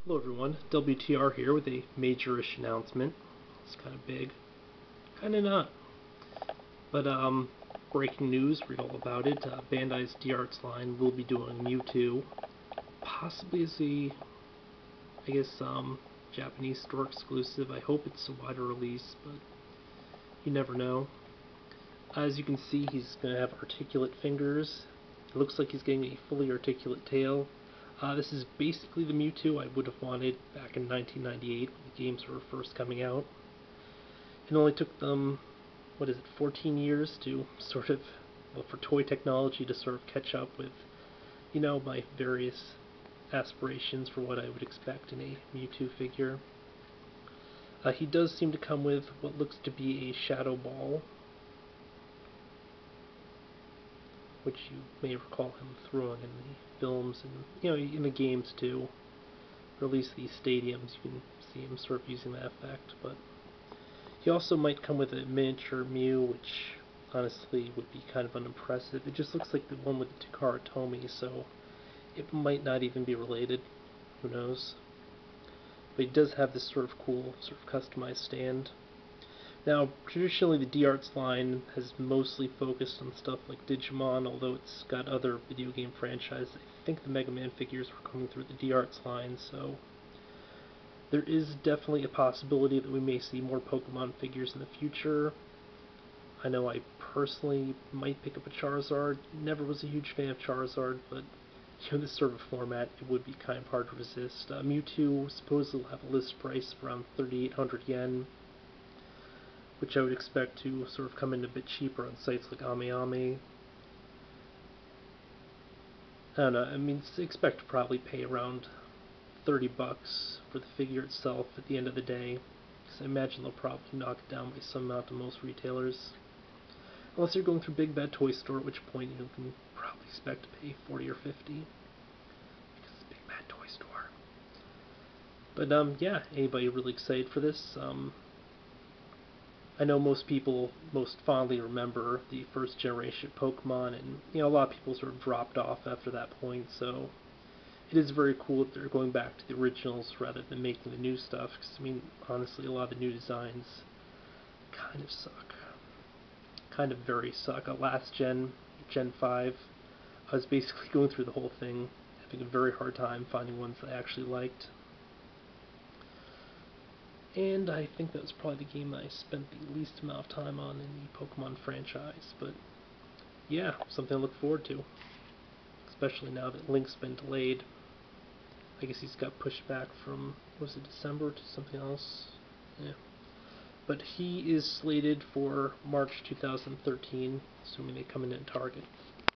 Hello everyone, WTR here with a major-ish announcement. It's kind of big, kind of not. But breaking news, read all about it. Bandai's DArts line will be doing Mewtwo, possibly as a, I guess, Japanese store exclusive. I hope it's a wider release, but you never know. As you can see, he's going to have articulate fingers. It looks like he's getting a fully articulate tail. This is basically the Mewtwo I would have wanted back in 1998 when the games were first coming out. It only took them, 14 years to sort of, well, for toy technology to sort of catch up with, my various aspirations for what I would expect in a Mewtwo figure. He does seem to come with what looks to be a Shadow Ball, which you may recall him throwing in the films and in the games too, or at least these stadiums. You can see him sort of using that effect. But he also might come with a miniature Mew, which honestly would be kind of unimpressive. It just looks like the one with the Takara Tomy, so it might not even be related. Who knows? But he does have this sort of cool, sort of customized stand. Now, traditionally the DArts line has mostly focused on stuff like Digimon, although it's got other video game franchises. I think the Mega Man figures were coming through the DArts line, so there is definitely a possibility that we may see more Pokemon figures in the future. I know I personally might pick up a Charizard. Never was a huge fan of Charizard, but this sort of format, it would be kind of hard to resist. Mewtwo supposedly will have a list price of around 3,800 yen, which I would expect to sort of come in a bit cheaper on sites like AmiAmi. I don't know, I mean, expect to probably pay around 30 bucks for the figure itself at the end of the day, because I imagine they'll probably knock it down by some amount to most retailers. Unless you're going through Big Bad Toy Store, at which point you can probably expect to pay 40 or 50, because it's Big Bad Toy Store. But yeah, anybody really excited for this? I know most people most fondly remember the first generation Pokemon, and a lot of people sort of dropped off after that point, so it is very cool that they're going back to the originals rather than making the new stuff, because, I mean, honestly, a lot of the new designs kind of suck. Kind of very suck. Last gen, Gen 5, I was basically going through the whole thing, having a very hard time finding ones that I actually liked. And I think that was probably the game that I spent the least amount of time on in the Pokemon franchise. But yeah, something to look forward to. Especially now that Link's been delayed. I guess he's got pushed back from, was it December to something else? Yeah. But he is slated for March 2013, assuming they come in at Target.